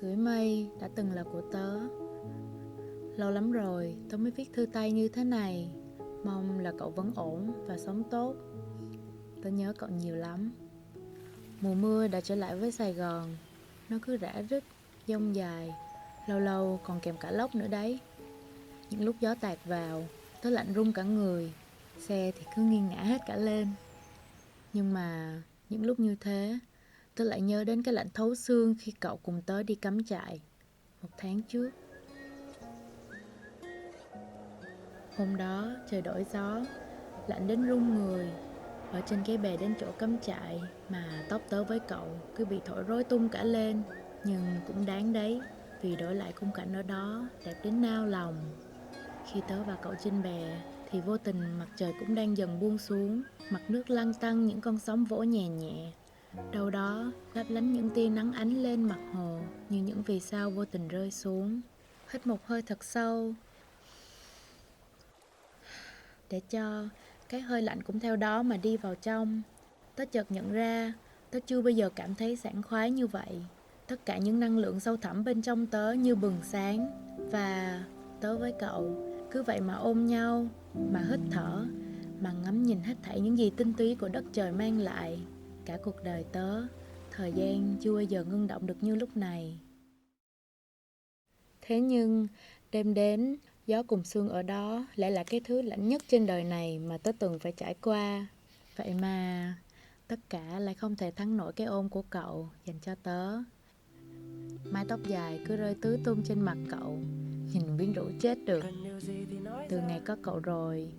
Gửi mây đã từng là của tớ. Lâu lắm rồi tớ mới viết thư tay như thế này. Mong là cậu vẫn ổn và sống tốt. Tớ nhớ cậu nhiều lắm. Mùa mưa đã trở lại với Sài Gòn. Nó cứ rã rít, dông dài, lâu lâu còn kèm cả lốc nữa đấy. Những lúc gió tạt vào, tớ lạnh run cả người. Xe thì cứ nghiêng ngã hết cả lên. Nhưng mà những lúc như thế, tớ lại nhớ đến cái lạnh thấu xương khi cậu cùng tớ đi cắm trại 1 tháng trước. Hôm đó trời đổi gió, lạnh đến run người. Ở trên cái bè đến chỗ cắm trại mà tóc tớ với cậu cứ bị thổi rối tung cả lên. Nhưng cũng đáng đấy, vì đổi lại khung cảnh ở đó đẹp đến nao lòng. Khi tớ và cậu trên bè thì vô tình mặt trời cũng đang dần buông xuống. Mặt nước lăn tăn những con sóng vỗ nhẹ nhẹ. Đâu đó lấp lánh những tia nắng ánh lên mặt hồ như những vì sao vô tình rơi xuống. Hít một hơi thật sâu để cho cái hơi lạnh cũng theo đó mà đi vào trong. Tớ chợt nhận ra tớ chưa bao giờ cảm thấy sảng khoái như vậy. Tất cả những năng lượng sâu thẳm bên trong tớ như bừng sáng. Và tớ với cậu cứ vậy mà ôm nhau, mà hít thở, mà ngắm nhìn hết thảy những gì tinh túy của đất trời mang lại. Cả cuộc đời tớ, thời gian chưa bao giờ ngưng động được như lúc này. Thế nhưng đêm đến, gió cùng sương ở đó lại là cái thứ lạnh nhất trên đời này mà tớ từng phải trải qua. Vậy mà tất cả lại không thể thắng nổi cái ôm của cậu dành cho tớ. Mái tóc dài cứ rơi tứ tung trên mặt cậu, nhìn quyến rũ chết được. Từ ngày có cậu rồi,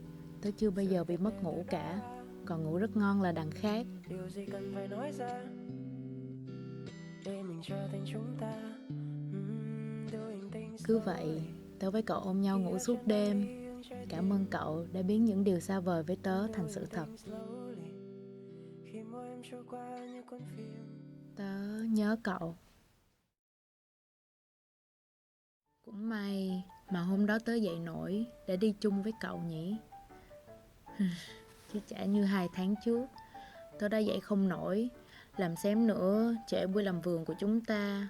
tớ chưa bao giờ bị mất ngủ cả. Còn ngủ rất ngon là đằng khác. Điều gì cần phải nói ra để mình trở thành chúng ta. Đôi hành tinh Cứ vậy, slowly. tớ với cậu ôm nhau ngủ suốt đêm. Cảm ơn cậu đã biến những điều xa vời với tớ thành sự thật. Khi mỗi em trôi qua như cuốn phim. Tớ nhớ cậu. Cũng may mà hôm đó tớ dậy nổi để đi chung với cậu nhỉ. Chứ chả như 2 tháng trước, tớ đã dậy không nổi, làm xém nữa trễ buổi làm vườn của chúng ta.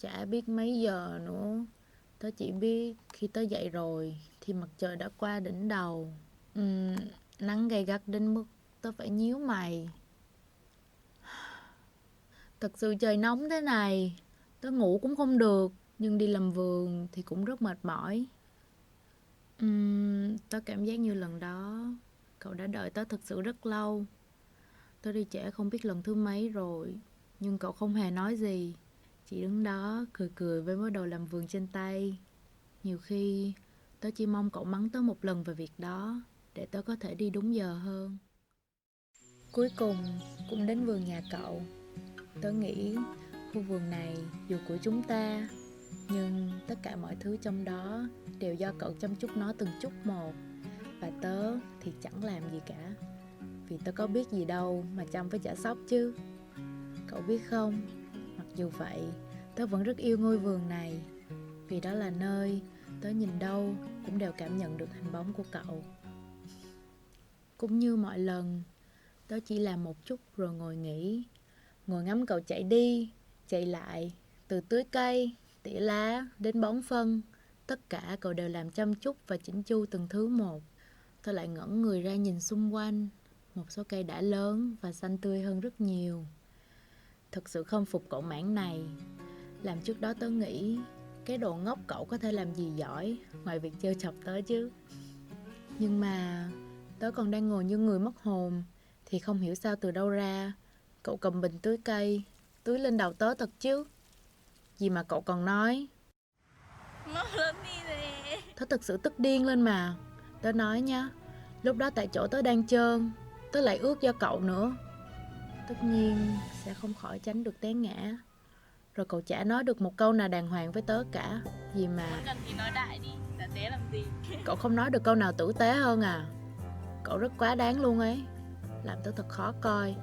Chả biết mấy giờ nữa. Tớ chỉ biết khi tớ dậy rồi thì mặt trời đã qua đỉnh đầu. Nắng gay gắt đến mức tớ phải nhíu mày. Thật sự trời nóng thế này, tớ ngủ cũng không được, nhưng đi làm vườn thì cũng rất mệt mỏi. Tớ cảm giác như lần đó cậu đã đợi tớ thực sự rất lâu. Tớ đi trễ không biết lần thứ mấy rồi, nhưng cậu không hề nói gì, chỉ đứng đó cười cười với mớ đồ làm vườn trên tay. Nhiều khi tớ chỉ mong cậu mắng tớ một lần về việc đó, để tớ có thể đi đúng giờ hơn. Cuối cùng cũng đến vườn nhà cậu. Tớ nghĩ khu vườn này dù của chúng ta, nhưng tất cả mọi thứ trong đó đều do cậu chăm chút nó từng chút một. Và tớ thì chẳng làm gì cả, vì tớ có biết gì đâu mà chăm với chả sóc chứ. Cậu biết không, mặc dù vậy, tớ vẫn rất yêu ngôi vườn này, vì đó là nơi tớ nhìn đâu cũng đều cảm nhận được hình bóng của cậu. Cũng như mọi lần, tớ chỉ làm một chút rồi ngồi nghỉ, ngồi ngắm cậu chạy đi, chạy lại, từ tưới cây, tỉa lá đến bón phân. Tất cả cậu đều làm chăm chút và chỉnh chu từng thứ một. Tôi lại ngẩng người ra nhìn xung quanh. Một số cây đã lớn và xanh tươi hơn rất nhiều. Thực sự không phục cậu mảng này. Làm trước đó tớ nghĩ cái đồ ngốc cậu có thể làm gì giỏi ngoài việc trêu chọc tớ chứ. Nhưng mà tớ còn đang ngồi như người mất hồn thì không hiểu sao từ đâu ra cậu cầm bình tưới cây, tưới lên đầu tớ thật chứ. Gì mà cậu còn nói. Mau lớn đi nè. Tớ thực sự tức điên lên mà. Tớ nói nhá, lúc đó tại chỗ tớ đang trơn, tớ lại ướt do cậu nữa. Tất nhiên sẽ không khỏi tránh được té ngã. Rồi cậu chả nói được một câu nào đàng hoàng với tớ cả. Gì mà Cần thì nói đại đi, đã té làm gì. cậu không nói được câu nào tử tế hơn à. Cậu rất quá đáng luôn ấy. làm tớ thật khó coi.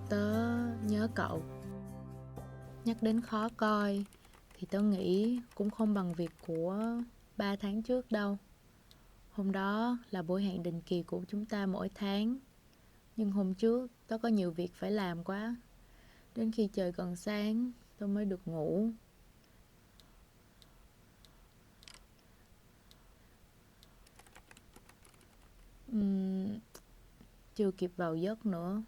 Tớ nhớ cậu. Nhắc đến khó coi thì tớ nghĩ cũng không bằng việc của 3 tháng trước đâu. Hôm đó là buổi hẹn định kỳ của chúng ta mỗi tháng. Nhưng hôm trước tớ có nhiều việc phải làm quá. Đến khi trời gần sáng tớ mới được ngủ. Chưa kịp vào giấc nữa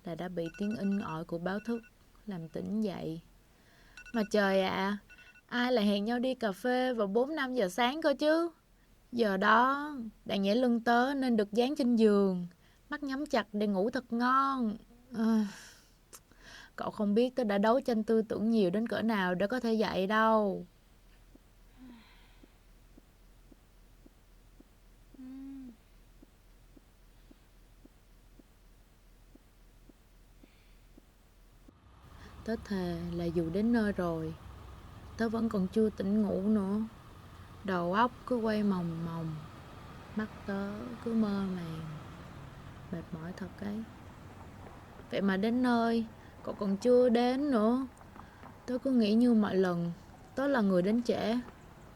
là đã bị tiếng inh ỏi của báo thức làm tỉnh dậy. Mà trời ạ, ai lại hẹn nhau đi cà phê vào 4-5 giờ sáng cơ chứ? Giờ đó, đang nhảy lưng tớ nên được dán trên giường, mắt nhắm chặt để ngủ thật ngon. Cậu không biết tớ đã đấu tranh tư tưởng nhiều đến cỡ nào để có thể dậy đâu. Tớ thề là dù đến nơi rồi, tớ vẫn còn chưa tỉnh ngủ nữa. Đầu óc cứ quay mòng mòng, mắt tớ cứ mơ màng. Mệt mỏi thật ấy. Vậy mà đến nơi, cậu còn chưa đến nữa. Tớ cứ nghĩ như mọi lần, tớ là người đến trễ.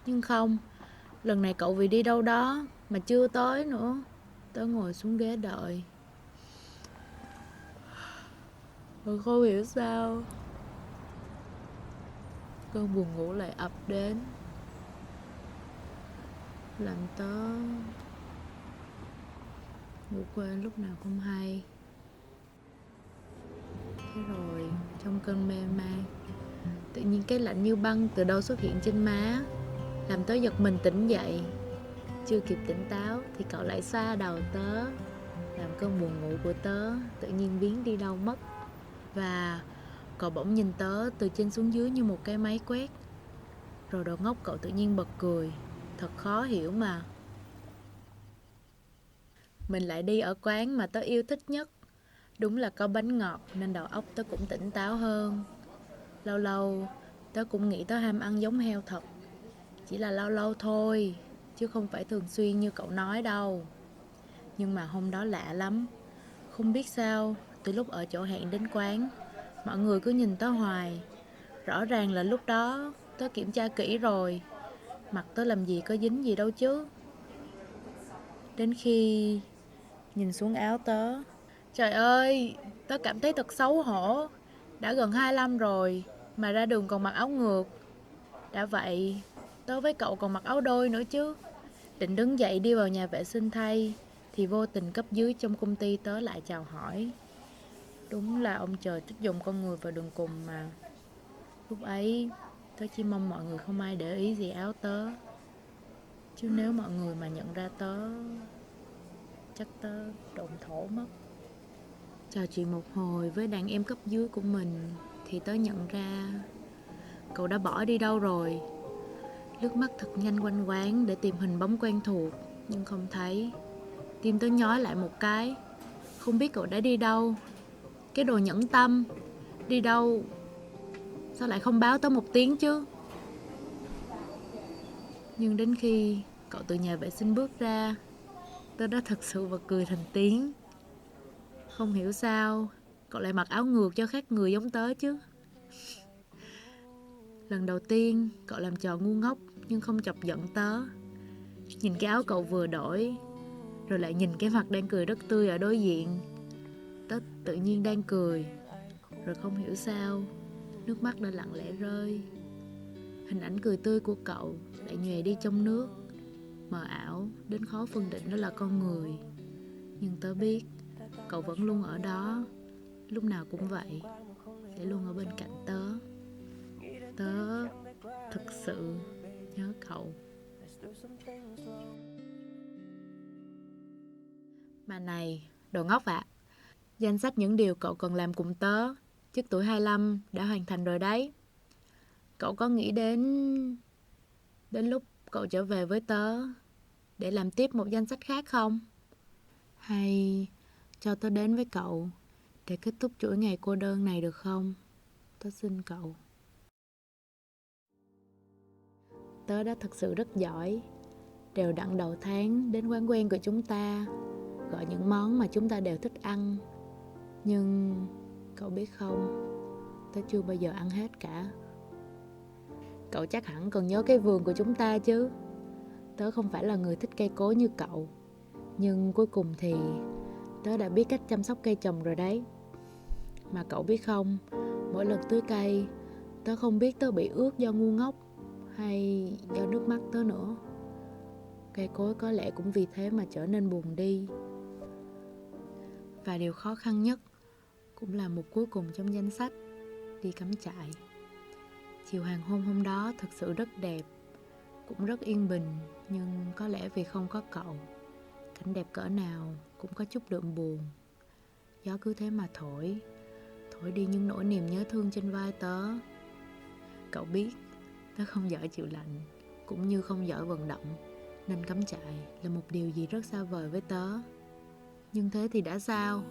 Nhưng không, lần này cậu vì đi đâu đó mà chưa tới nữa. Tớ ngồi xuống ghế đợi. Tôi không hiểu sao cơn buồn ngủ lại ập đến, làm tớ ngủ quên lúc nào không hay. Thế rồi trong cơn mê man, tự nhiên cái lạnh như băng từ đâu xuất hiện trên má, làm tớ giật mình tỉnh dậy. Chưa kịp tỉnh táo thì cậu lại xoa đầu tớ, làm cơn buồn ngủ của tớ tự nhiên biến đi đâu mất. Và cậu bỗng nhìn tớ từ trên xuống dưới như một cái máy quét. Rồi đầu ngốc cậu tự nhiên bật cười. Thật khó hiểu mà. Mình lại đi ở quán mà tớ yêu thích nhất. Đúng là có bánh ngọt nên đầu óc tớ cũng tỉnh táo hơn. Lâu lâu tớ cũng nghĩ tớ ham ăn giống heo thật. Chỉ là lâu lâu thôi, chứ không phải thường xuyên như cậu nói đâu. Nhưng mà hôm đó lạ lắm. Không biết sao, từ lúc ở chỗ hẹn đến quán, mọi người cứ nhìn tớ hoài. Rõ ràng là lúc đó tớ kiểm tra kỹ rồi. Mặt tớ làm gì có dính gì đâu chứ. Đến khi nhìn xuống áo tớ, trời ơi, tớ cảm thấy thật xấu hổ. Đã gần 25 rồi mà ra đường còn mặc áo ngược. Đã vậy, tớ với cậu còn mặc áo đôi nữa chứ. Định đứng dậy đi vào nhà vệ sinh thay thì vô tình cấp dưới trong công ty tớ lại chào hỏi. Đúng là ông trời thích dùng con người vào đường cùng mà. Lúc ấy tớ chỉ mong mọi người không ai để ý gì áo tớ. Chứ nếu mọi người mà nhận ra tớ, chắc tớ độn thổ mất. Trò chuyện một hồi với đàn em cấp dưới của mình thì tớ nhận ra cậu đã bỏ đi đâu rồi. Lướt mắt thật nhanh quanh quán để tìm hình bóng quen thuộc, nhưng không thấy. Tim tớ nhói lại một cái. Không biết cậu đã đi đâu. Cái đồ nhẫn tâm. Đi đâu? Sao lại không báo tớ một tiếng chứ? Nhưng đến khi cậu từ nhà vệ sinh bước ra, tớ đã thật sự bật cười thành tiếng. Không hiểu sao cậu lại mặc áo ngược cho khác người giống tớ chứ. Lần đầu tiên cậu làm trò ngu ngốc nhưng không chọc giận tớ. Nhìn cái áo cậu vừa đổi, rồi lại nhìn cái mặt đang cười rất tươi ở đối diện. Tớ tự nhiên đang cười, rồi không hiểu sao nước mắt đã lặng lẽ rơi. Hình ảnh cười tươi của cậu lại nhòe đi trong nước, mờ ảo đến khó phân định đó là con người. Nhưng tớ biết cậu vẫn luôn ở đó, lúc nào cũng vậy, sẽ luôn ở bên cạnh tớ. Tớ thực sự nhớ cậu. Mà này, đồ ngốc ạ, danh sách những điều cậu cần làm cùng tớ trước tuổi 25 đã hoàn thành rồi đấy. Cậu có nghĩ đến lúc cậu trở về với tớ để làm tiếp một danh sách khác không? Hay cho tớ đến với cậu để kết thúc chuỗi ngày cô đơn này được không? Tớ xin cậu. Tớ đã thật sự rất giỏi, đều đặn đầu tháng đến quán quen của chúng ta. gọi những món mà chúng ta đều thích ăn. Nhưng cậu biết không, tớ chưa bao giờ ăn hết cả. Cậu chắc hẳn còn nhớ cái vườn của chúng ta chứ. Tớ không phải là người thích cây cối như cậu, nhưng cuối cùng thì tớ đã biết cách chăm sóc cây trồng rồi đấy. Mà cậu biết không, mỗi lần tưới cây, tớ không biết tớ bị ướt do ngu ngốc hay do nước mắt tớ nữa. Cây cối có lẽ cũng vì thế mà trở nên buồn đi. Và điều khó khăn nhất cũng là mục cuối cùng trong danh sách, đi cắm trại. Chiều hoàng hôn hôm đó thực sự rất đẹp, cũng rất yên bình, nhưng có lẽ vì không có cậu, cảnh đẹp cỡ nào cũng có chút đượm buồn. Gió cứ thế mà thổi đi những nỗi niềm nhớ thương trên vai tớ. Cậu biết, tớ không giỏi chịu lạnh, cũng như không giỏi vận động, nên cắm trại là một điều gì rất xa vời với tớ. Nhưng thế thì đã sao?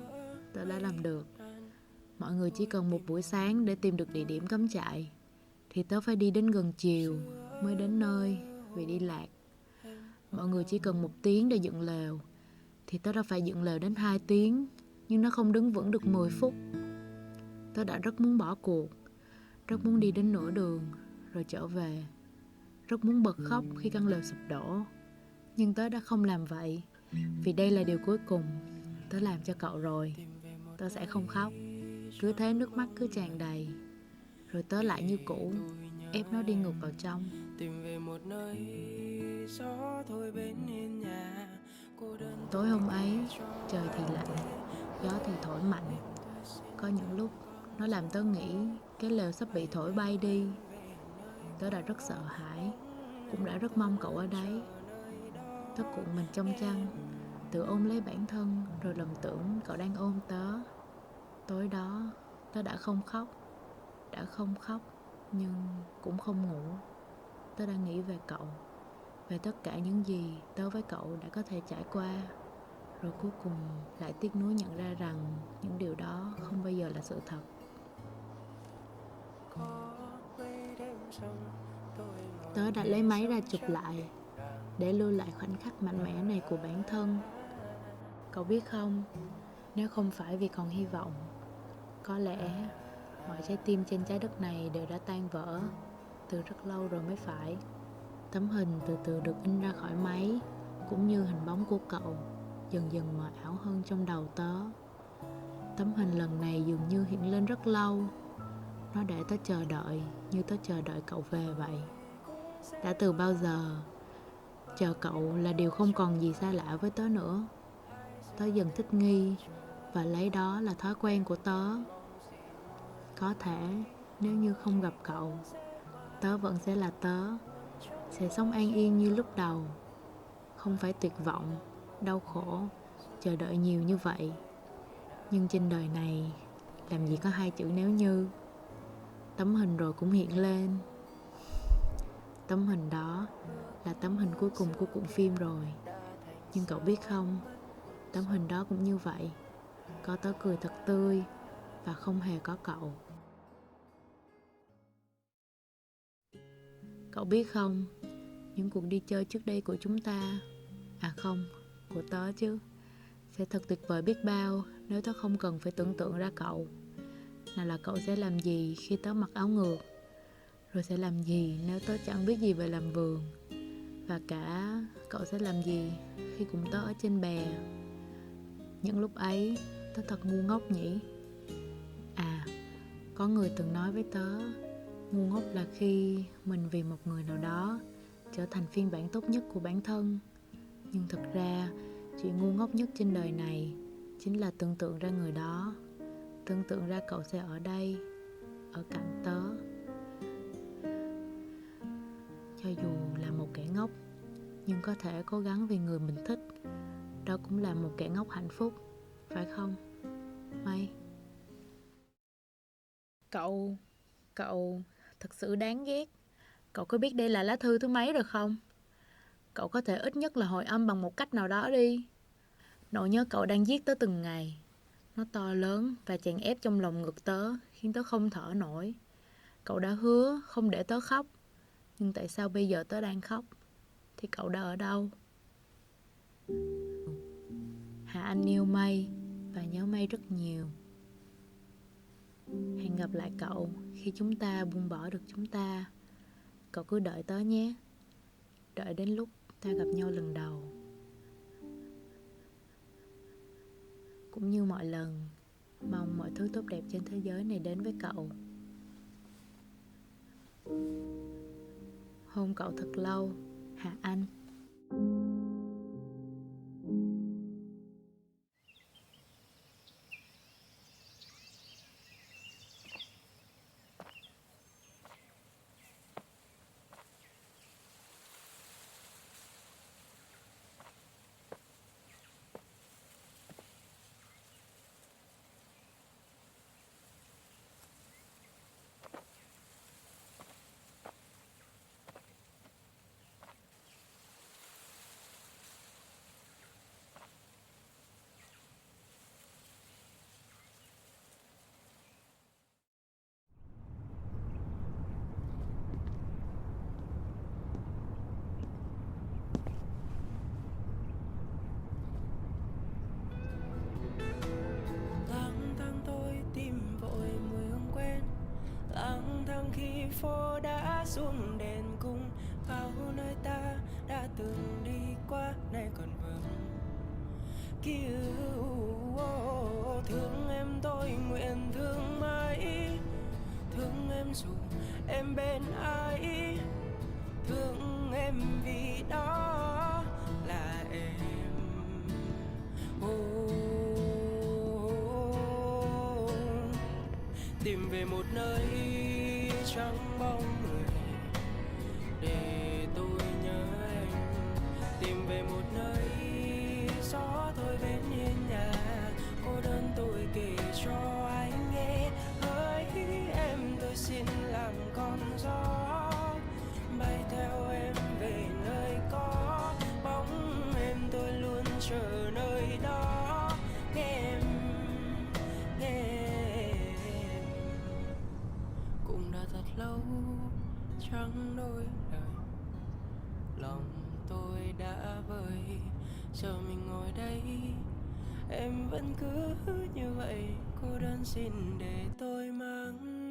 Tớ đã làm được. Mọi người chỉ cần một buổi sáng để tìm được địa điểm cắm trại, thì tớ phải đi đến gần chiều mới đến nơi vì đi lạc. Mọi người chỉ cần 1 tiếng để dựng lều, thì tớ đã phải dựng lều đến 2 tiếng, nhưng nó không đứng vững được 10 phút. Tớ đã rất muốn bỏ cuộc, rất muốn đi đến nửa đường rồi trở về, rất muốn bật khóc khi căn lều sụp đổ. Nhưng tớ đã không làm vậy, vì đây là điều cuối cùng tớ làm cho cậu rồi. Tớ sẽ không khóc. Cứ thế nước mắt cứ tràn đầy, rồi tớ lại như cũ, ép nó đi ngược vào trong. Tìm về một nơi gió thôi bên hiên nhà. Tối hôm ấy, trời thì lạnh, gió thì thổi mạnh. Có những lúc nó làm tớ nghĩ cái lều sắp bị thổi bay đi. Tớ đã rất sợ hãi, cũng đã rất mong cậu ở đấy. Tớ cuộn mình trong chăn, tự ôm lấy bản thân, rồi lầm tưởng cậu đang ôm tớ. Tối đó, tớ đã không khóc, nhưng cũng không ngủ. Tớ đang nghĩ về cậu, về tất cả những gì tớ với cậu đã có thể trải qua. Rồi cuối cùng lại tiếc nuối nhận ra rằng những điều đó không bao giờ là sự thật. Tớ đã lấy máy ra chụp lại, để lưu lại khoảnh khắc mạnh mẽ này của bản thân. Cậu biết không, nếu không phải vì còn hy vọng, có lẽ mọi trái tim trên trái đất này đều đã tan vỡ từ rất lâu rồi mới phải. Tấm hình từ từ được in ra khỏi máy, cũng như hình bóng của cậu dần dần mờ ảo hơn trong đầu tớ. Tấm hình lần này dường như hiện lên rất lâu. Nó để tớ chờ đợi như tớ chờ đợi cậu về vậy. Đã từ bao giờ, chờ cậu là điều không còn gì xa lạ với tớ nữa. Tớ dần thích nghi và lấy đó là thói quen của tớ. Có thể nếu như không gặp cậu, tớ vẫn sẽ là tớ, sẽ sống an yên như lúc đầu, không phải tuyệt vọng, đau khổ, chờ đợi nhiều như vậy. Nhưng trên đời này làm gì có 2 chữ nếu như. Tấm hình rồi cũng hiện lên. Tấm hình đó là tấm hình cuối cùng của cuộn phim rồi. Nhưng cậu biết không, tấm hình đó cũng như vậy. Có tớ cười thật tươi và không hề có cậu. Cậu biết không, những cuộc đi chơi trước đây của chúng ta, không, của tớ chứ, sẽ thật tuyệt vời biết bao nếu tớ không cần phải tưởng tượng ra cậu. Nào là cậu sẽ làm gì khi tớ mặc áo ngược, rồi sẽ làm gì nếu tớ chẳng biết gì về làm vườn, và cả cậu sẽ làm gì khi cùng tớ ở trên bè. Những lúc ấy tớ thật ngu ngốc nhỉ. Có người từng nói với tớ, ngu ngốc là khi mình vì một người nào đó trở thành phiên bản tốt nhất của bản thân. Nhưng thực ra, chuyện ngu ngốc nhất trên đời này chính là tưởng tượng ra người đó, tưởng tượng ra cậu sẽ ở đây, ở cạnh tớ. Cho dù là một kẻ ngốc, nhưng có thể cố gắng vì người mình thích, đó cũng là một kẻ ngốc hạnh phúc, phải không, Mây? Cậu thật sự đáng ghét. Cậu có biết đây là lá thư thứ mấy rồi không? Cậu có thể ít nhất là hồi âm bằng một cách nào đó đi. Nỗi nhớ cậu đang giết tớ từng ngày. Nó to lớn và chèn ép trong lòng ngực tớ, khiến tớ không thở nổi. Cậu đã hứa không để tớ khóc, nhưng tại sao bây giờ tớ đang khóc? Thì cậu đã ở đâu? Anh yêu mây và nhớ mây rất nhiều. Hẹn gặp lại cậu khi chúng ta buông bỏ được chúng ta. Cậu cứ đợi tớ nhé. Đợi đến lúc ta gặp nhau lần đầu. Cũng như mọi lần, mong mọi thứ tốt đẹp trên thế giới này đến với cậu. Hôn cậu thật lâu, Hà Anh. Lang thang tôi tìm vội mùi hương quen, lang thang khi phố đã xuống đèn cung. Bao nơi ta đã từng đi qua nay còn vương ký ức. Thương em tôi nguyện thương mãi, thương em dù em bên ai, thương em vì đó là em. Tìm về một nơi trắng bóng người để tôi nhớ anh. Tìm về một nơi gió thôi bên hiên nhà, cô đơn tôi kể cho ai nghe. Hỡi em tôi xin làm con gió bay theo em về nơi có bóng em. Tôi luôn chờ nơi đó nghe em, nghe em. Cũng đã thật lâu chẳng đôi lời, lòng tôi đã vơi. Giờ mình ngồi đây em vẫn cứ như vậy, cô đơn xin để tôi mang